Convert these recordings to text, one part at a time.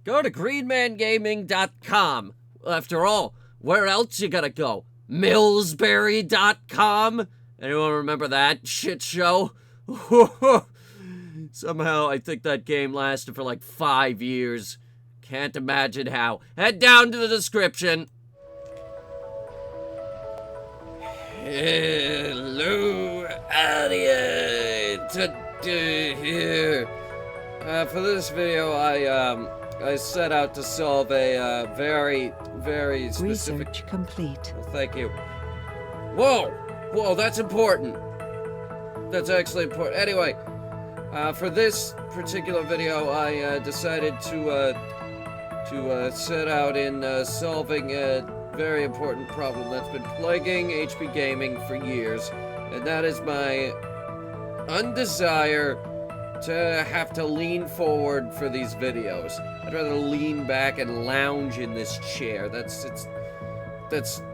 Go to greenmangaming.com. After all, where else you gotta go? Millsbury.com? Anyone remember that shit show? Somehow, I think that game lasted for like 5 years. Can't imagine how. Head down to the description. Hello, audience. Here. For this video, I set out to solve a very specific... Research complete. Thank you. Whoa! Whoa, that's important. That's actually important. Anyway, for this particular video, I decided to set out in solving a very important problem that's been plaguing HP Gaming for years, and that is my undesire to have to lean forward for these videos. I'd rather lean back and lounge in this chair. That's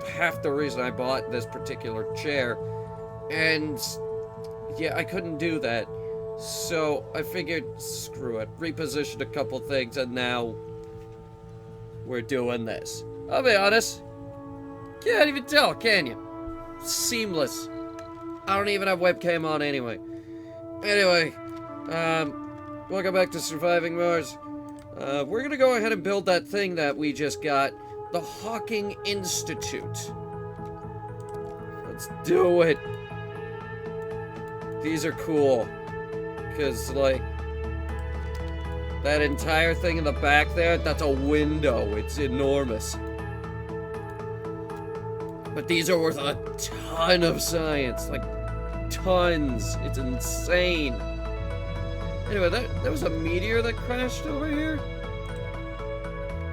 half the reason I bought this particular chair. And yeah, I couldn't do that. So I figured, screw it. Repositioned a couple things, and now we're doing this. I'll be honest. Can't even tell, can you? Seamless. I don't even have webcam on anyway. Anyway, welcome back to Surviving Mars. We're gonna go ahead and build that thing that we just got. The Hawking Institute. Let's do it. These are cool. Because, like, that entire thing in the back there, that's a window. It's enormous. But these are worth a ton of science. Like, tons. It's insane. Anyway, that was a meteor that crashed over here.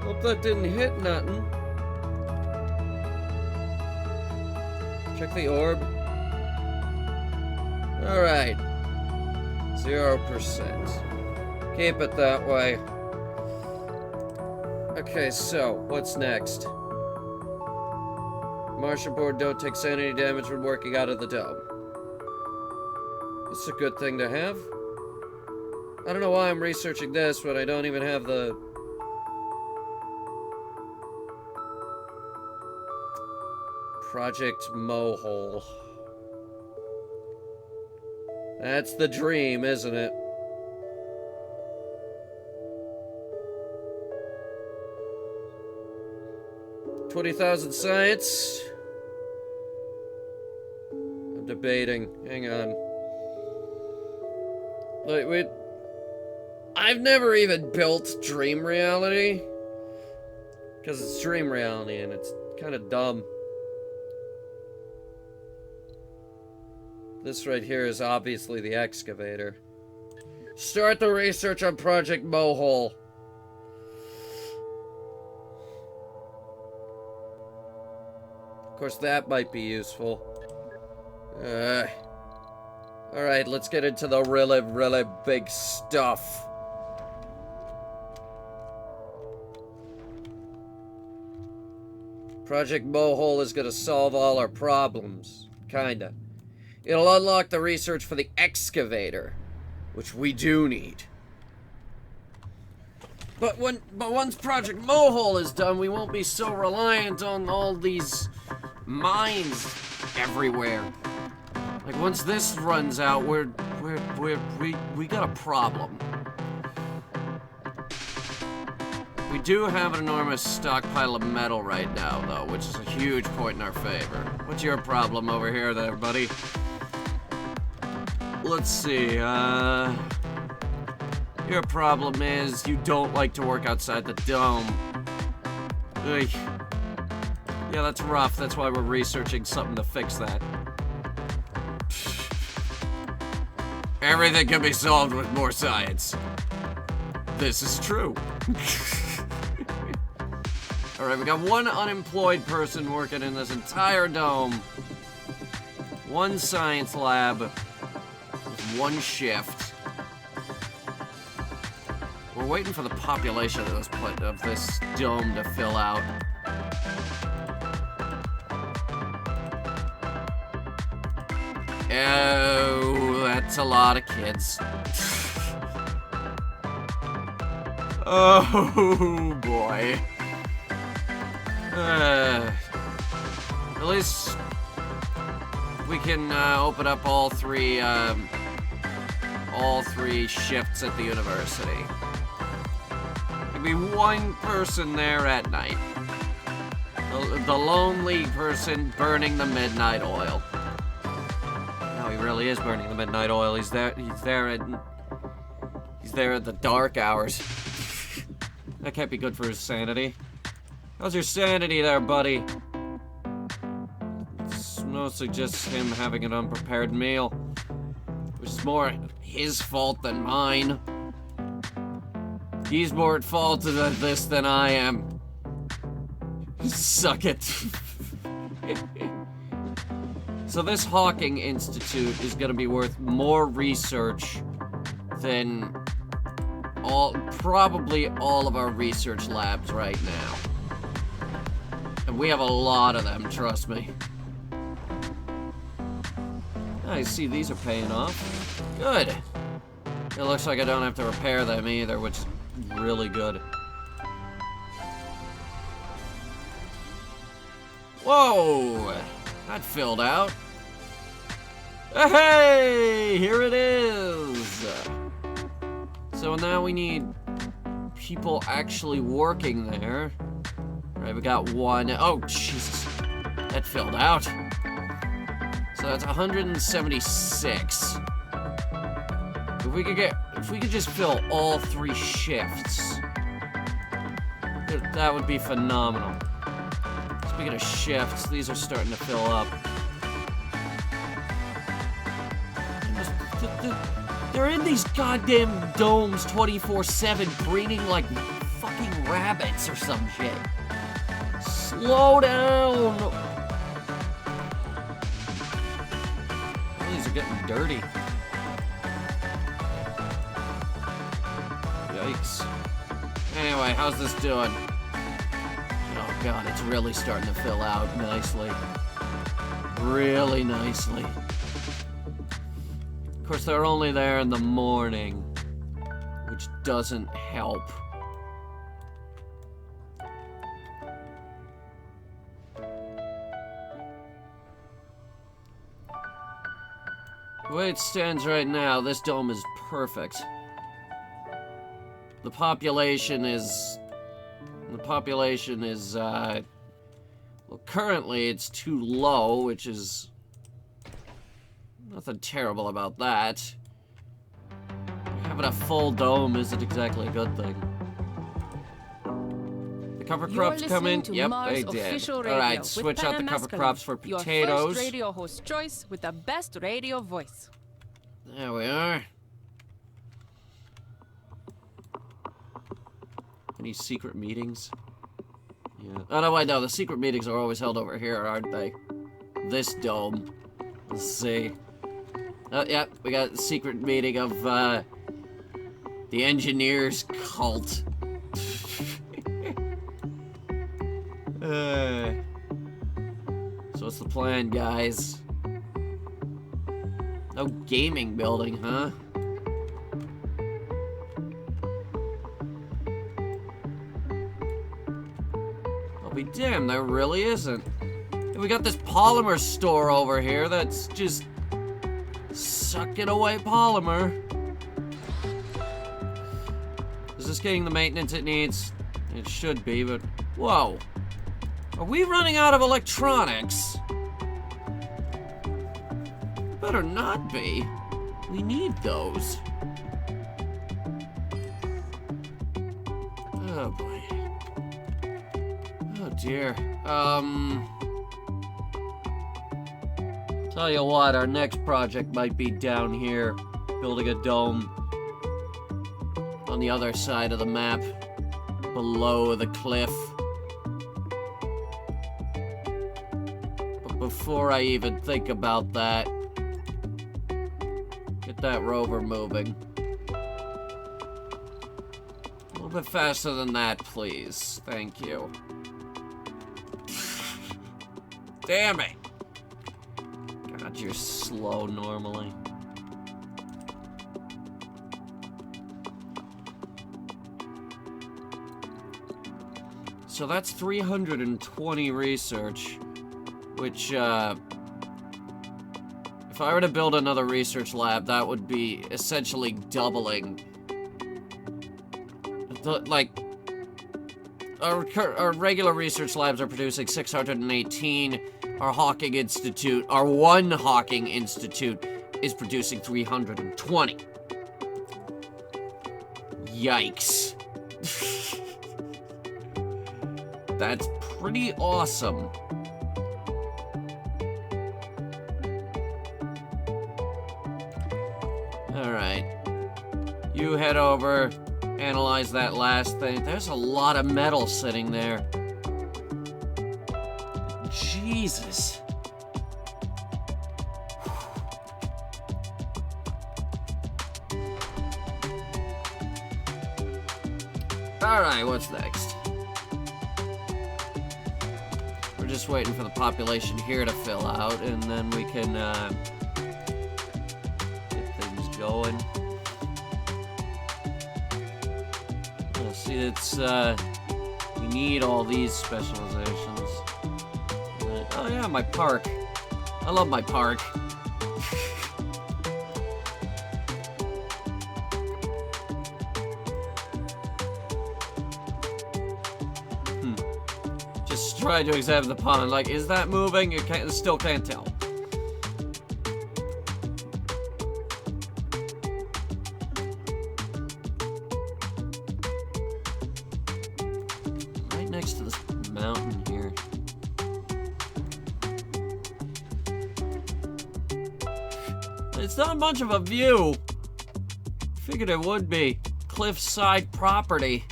Hope that didn't hit nothing. Check the orb. Alright. 0%. Keep it that way. Okay, so, what's next? Martian board don't take sanity damage when working out of the dome. It's a good thing to have. I don't know why I'm researching this when I don't even have the... Project Mohole. That's the dream, isn't it? $20,000 science. I'm debating. Hang on. Like, I've never even built Dream Reality. Because it's Dream Reality and it's kind of dumb. This right here is obviously the excavator. Start the research on Project Mohole. Of course, that might be useful. Alright, let's get into the really big stuff. Project Mohole is gonna solve all our problems. Kinda. It'll unlock the research for the excavator, which we do need. But once Project Mohole is done, we won't be so reliant on all these mines everywhere. Like, once this runs out, we got a problem. We do have an enormous stockpile of metal right now, though, which is a huge point in our favor. What's your problem over here there, buddy? Let's see, your problem is you don't like to work outside the dome. Ugh. Yeah, that's rough. That's why we're researching something to fix that. Everything can be solved with more science. This is true. Alright, we got one unemployed person working in this entire dome. One science lab. With one shift. We're waiting for the population of this dome to fill out. Oh, that's a lot of kids. Oh, boy. At least we can open up all three shifts at the university. There'll be one person there at night. The lonely person burning the midnight oil. No, he really is burning the midnight oil. He's there at the dark hours. That can't be good for his sanity. How's your sanity there, buddy? It's mostly just him having an unprepared meal, which is more his fault than mine. He's more at fault of this than I am. Suck it. So this Hawking Institute is gonna be worth more research than probably all of our research labs right now. And we have a lot of them, trust me. I see these are paying off. Good. It looks like I don't have to repair them either, which is really good. Whoa! That filled out. Hey! Here it is! So now we need people actually working there. Right, we got one. Oh, Jesus. That filled out. So that's 176. If we could just fill all 3 shifts, that would be phenomenal. Speaking of shifts, these are starting to fill up. They're in these goddamn domes 24/7, breeding like fucking rabbits or some shit. Slow down! These are getting dirty. Yikes. Anyway, how's this doing? Oh god, it's really starting to fill out nicely. Really nicely. Of course, they're only there in the morning, which doesn't help. The way it stands right now, this dome is perfect. The population is, well, currently it's too low, which is nothing terrible about that. Having a full dome isn't exactly a good thing. The cover crops come in? Yep, they did. Alright, switch out the cover crops for potatoes. Your first radio host choice with the best radio voice. There we are. Any secret meetings? Yeah. Oh no, wait, no, the secret meetings are always held over here, aren't they? This dome. Let's see. Oh, yeah, we got a secret meeting of, the engineers cult. So what's the plan, guys? No gaming building, huh? I'll be damned, there really isn't. We got this polymer store over here that's just sucking away polymer. Is this getting the maintenance it needs? It should be, but whoa. Are we running out of electronics? Better not be. We need those. Oh boy. Oh dear. Tell you what, our next project might be down here, building a dome on the other side of the map, below the cliff. But before I even think about that, get that rover moving. A little bit faster than that, please. Thank you. Damn it! God, you're slow normally. So that's 320 research, which, if I were to build another research lab, that would be essentially doubling. Like, our regular research labs are producing 618. Our one Hawking Institute is producing 320. Yikes. That's pretty awesome. Alright. You head over, analyze that last thing. There's a lot of metal sitting there. Jesus. Alright, what's next? We're just waiting for the population here to fill out, and then we can, get things going. Well, see, it's, we need all these specializations. Oh yeah, my park. I love my park. Just try to examine the pond. Like, is that moving? You still can't tell. Right next to this mountain here. It's not much of a view. Figured it would be. Cliffside property.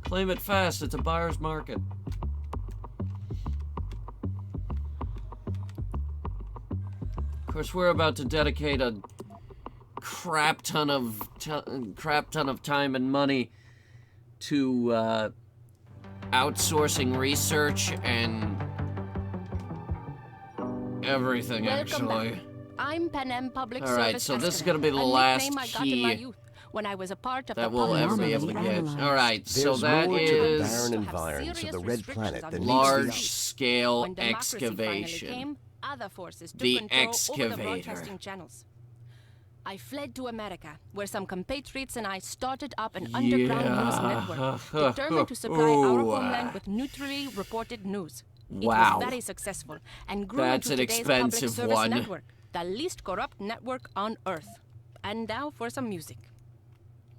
Claim it fast, it's a buyer's market. Of course, we're about to dedicate a crap ton of time and money to outsourcing research and everything. Welcome actually. back. I'm Panem Public All right, Service. so this is Escalade, gonna be the a last nickname I got in key my youth when I was a part of that the we'll public ever be service able to get. department. Alright, so There's that more to the is barren have environs of serious the red restrictions planet on that these needs to be large-scale When democracy finally excavation. came, other forces took The control over the excavator. broadcasting channels. I fled to America, where some compatriots and I started up an underground news network, determined to supply our Ooh. homeland with neutrally reported news. It Wow. was very successful and grew That's into an today's public expensive service one. network, the least corrupt network on Earth. And now for some music.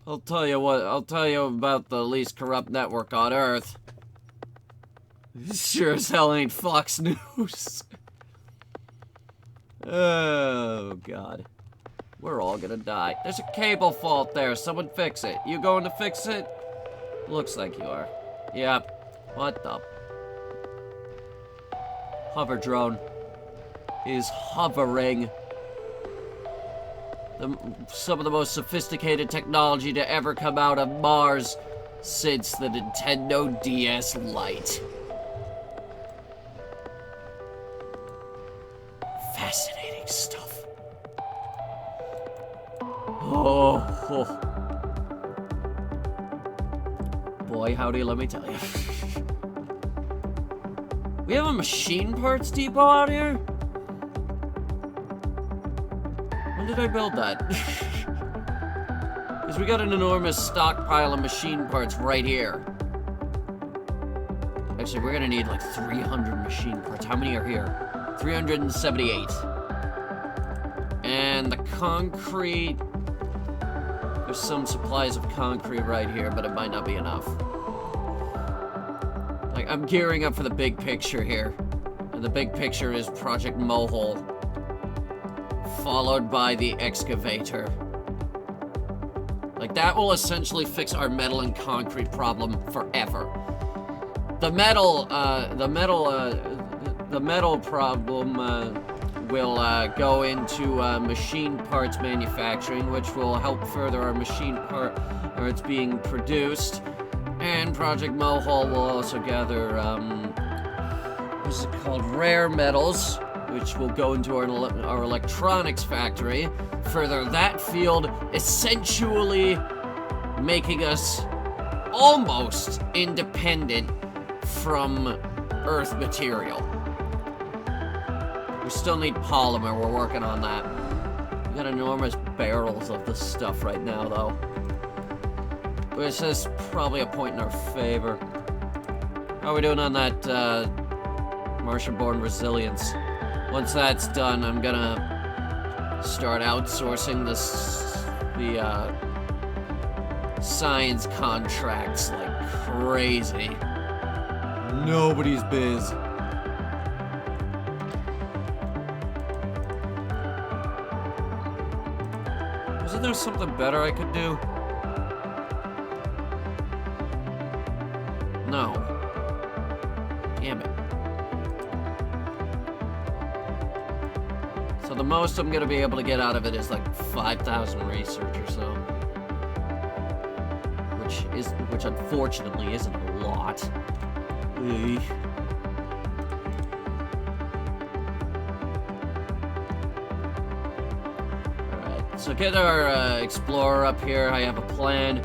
I'll tell you about the least corrupt network on Earth. Sure as hell ain't Fox News. Oh, God. We're all gonna die. There's a cable fault there. Someone fix it. You going to fix it? Looks like you are. Yep. What the? Hover drone is hovering. Some of the most sophisticated technology to ever come out of Mars since the Nintendo DS Lite. Fascinating stuff. Oh. Boy, howdy, let me tell you. We have a machine parts depot out here? When did I build that? Because we got an enormous stockpile of machine parts right here. Actually, we're gonna need like 300 machine parts. How many are here? 378. And the concrete... There's some supplies of concrete right here, but it might not be enough. Like, I'm gearing up for the big picture here. And the big picture is Project Mohole, followed by the excavator. Like, that will essentially fix our metal and concrete problem forever. The metal problem will go into machine parts manufacturing, which will help further our machine parts being produced. And Project Mohole will also gather, what's it called? Rare metals, which will go into our electronics factory. Further that field, essentially making us almost independent from Earth material. We still need polymer, we're working on that. We got enormous barrels of this stuff right now, though. Which is probably a point in our favor. How are we doing on that, Martian-born resilience? Once that's done, I'm gonna start outsourcing the science contracts like crazy. Nobody's biz. Wasn't there something better I could do? No. Damn it. So the most I'm gonna be able to get out of it is like 5,000 research or so. Which unfortunately isn't a lot. Alright, so get our explorer up here. I have a plan.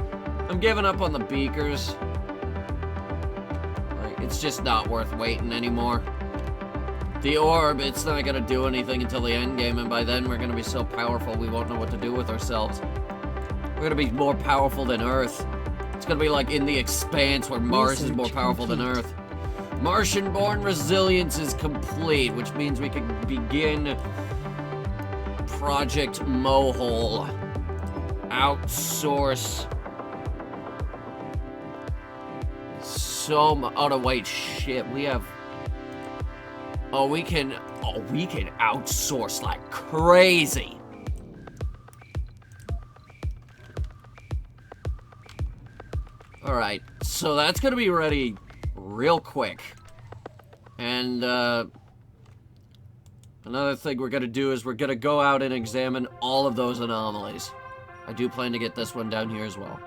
I'm giving up on the beakers. Like, it's just not worth waiting anymore. The orb, it's not gonna do anything until the end game, and by then we're gonna be so powerful we won't know what to do with ourselves. We're gonna be more powerful than Earth. It's gonna be like in the expanse where Mars is more powerful than Earth. Martian-born resilience is complete, which means we can begin Project Mohole. Outsource. Oh no, wait, shit, we have... Oh, we can outsource like crazy. Alright, so that's gonna be ready real quick. And, another thing we're gonna do is we're gonna go out and examine all of those anomalies. I do plan to get this one down here as well.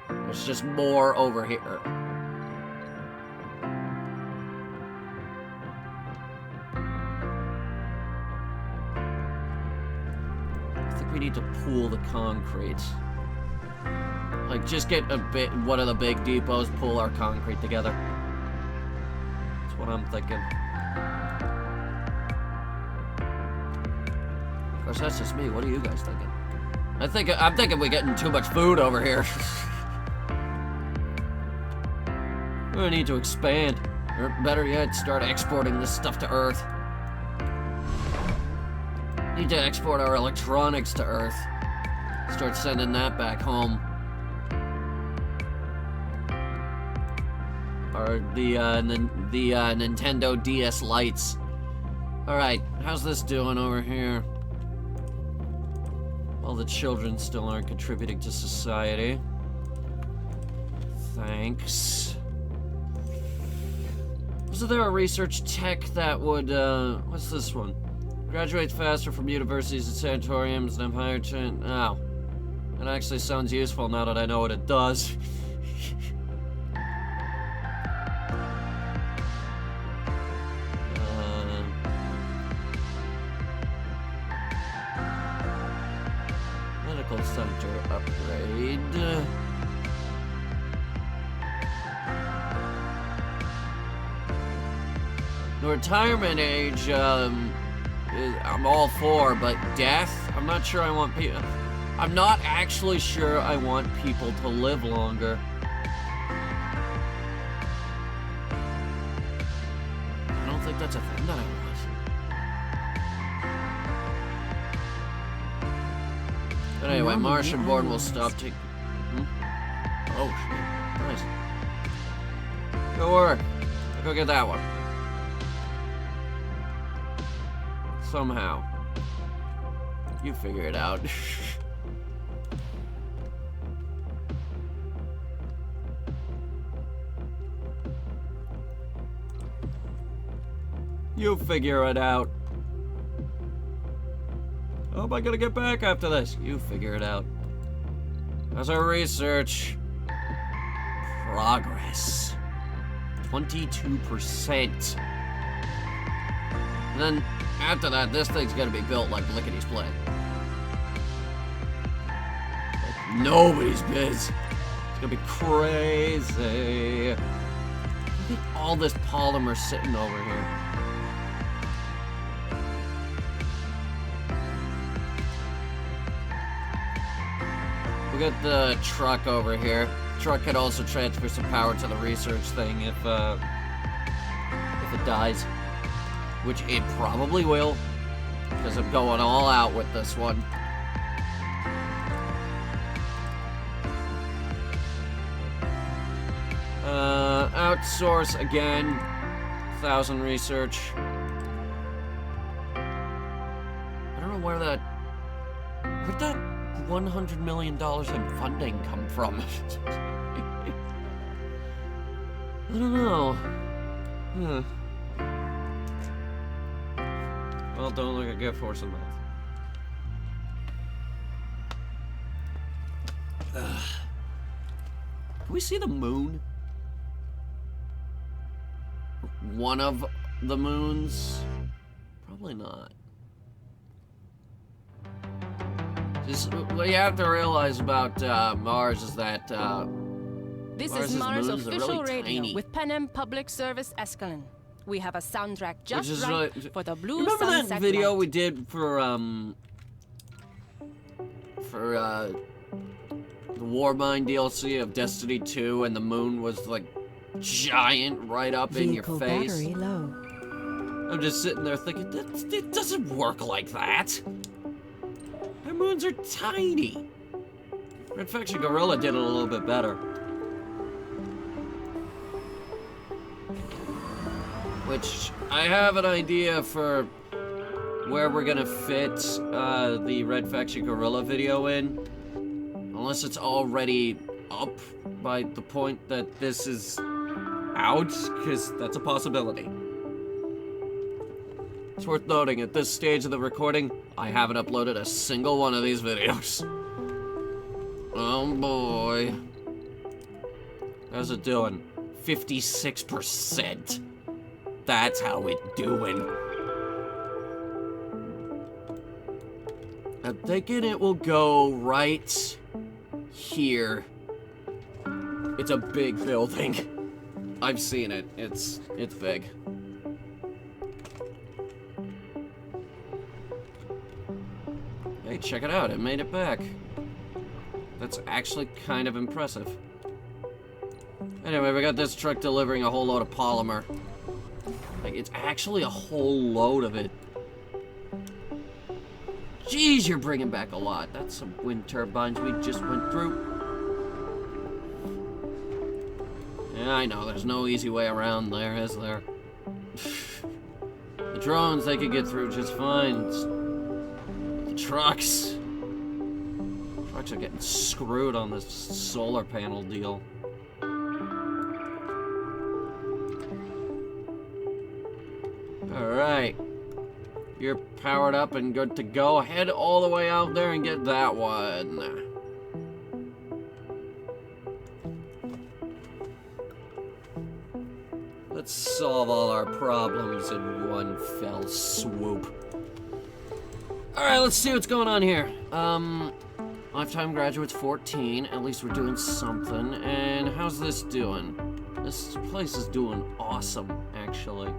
There's just more over here. I think we need to pool the concrete. Like, just get one of the big depots, pull our concrete together. That's what I'm thinking. Of course, that's just me. What are you guys thinking? I'm thinking we're getting too much food over here. We're gonna need to expand. Or better yet, start exporting this stuff to Earth. Need to export our electronics to Earth. Start sending that back home. Or the Nintendo DS Lights. Alright, how's this doing over here? Well, the children still aren't contributing to society. Thanks. Wasn't there a research tech that would, what's this one? Graduate faster from universities and sanatoriums and higher chance. Oh. It actually sounds useful now that I know what it does. Medical center upgrade. The retirement age, I'm all for, but death, I'm not sure I want people. I'm not actually sure I want people to live longer. I don't think that's a thing that I want. But anyway, Martian-born will stop taking... Oh, shit. Nice. Go work. Go get that one. Somehow. You figure it out. You figure it out. How am I gonna get back after this? You figure it out. How's our research? Progress. 22%. And then, after that, this thing's gonna be built like lickety-split. Like nobody's biz. It's gonna be crazy. Look at all this polymer sitting over here. We got the truck over here. Truck could also transfer some power to the research thing if it dies, which it probably will, because I'm going all out with this one. Outsource again. 1,000 research. I don't know where'd that $100 million in funding come from? I don't know. Well, don't look at Get Force in math. Can we see the moon? One of the moons? Probably not. Just what you have to realize about Mars is that this Mars's is Mars moons are official really radio tiny. with Panem Public Service Escalon. We have a soundtrack just is right really- for the blue Remember that sunset video light. we did for the Warmind DLC of Destiny 2, and the moon was like giant right up in your Vehicle face? battery low. I'm just sitting there thinking, it doesn't work like that. Our moons are tiny. Red Faction Gorilla did it a little bit better. Which, I have an idea for where we're gonna fit the Red Faction Gorilla video in. Unless it's already up by the point that this is out, because that's a possibility. It's worth noting, at this stage of the recording, I haven't uploaded a single one of these videos. Oh boy. How's it doing? 56%. That's how it doing. I'm thinking it will go right here. It's a big building. I've seen it. It's big. Hey, check it out. It made it back. That's actually kind of impressive. Anyway, we got this truck delivering a whole load of polymer. Like, it's actually a whole load of it. Jeez, you're bringing back a lot. That's some wind turbines we just went through. Yeah, I know, there's no easy way around there, is there? The drones, they could get through just fine. The trucks. Trucks are getting screwed on this solar panel deal. Alright. You're powered up and good to go. Head all the way out there and get that one. Let's solve all our problems in one fell swoop. Alright, let's see what's going on here. Lifetime graduates 14. At least we're doing something. And how's this doing? This place is doing awesome, actually.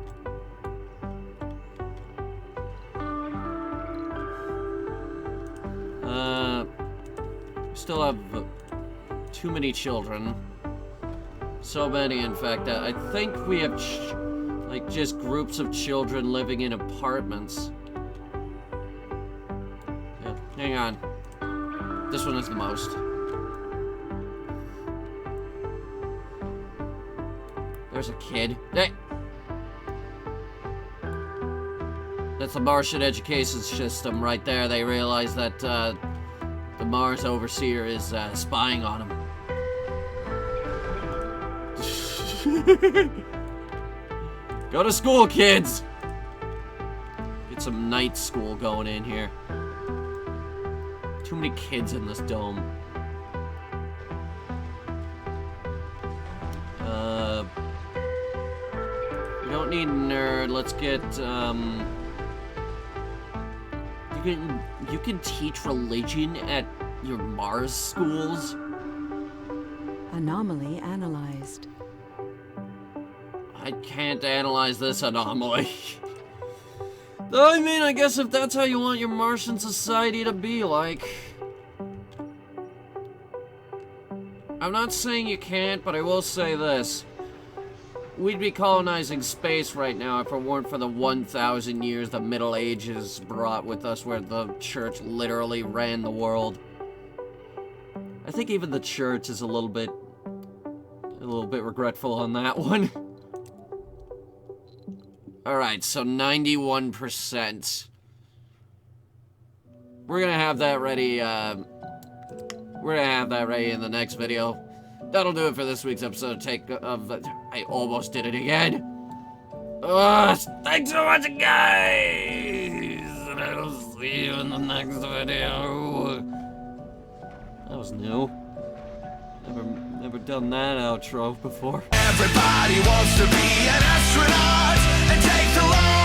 Still have too many children. So many, in fact, I think we have like just groups of children living in apartments. Yeah, hang on. This one is the most. There's a kid. Hey! That's the Martian education system right there. They realize that the Mars Overseer is spying on him. Go to school, kids! Get some night school going in here. Too many kids in this dome. We don't need nerd. Let's get, You can teach religion at your Mars schools? Anomaly analyzed. I can't analyze this anomaly. I mean, I guess if that's how you want your Martian society to be like. I'm not saying you can't, but I will say this. We'd be colonizing space right now if it weren't for the 1,000 years the Middle Ages brought with us, where the church literally ran the world. I think even the church is a little bit regretful on that one. Alright, so 91%. We're gonna have that ready, in the next video. That'll do it for this week's episode of I almost did it again. Thanks so much, guys! And I'll see you in the next video. That was new. Never done that outro before. Everybody wants to be an astronaut and take the long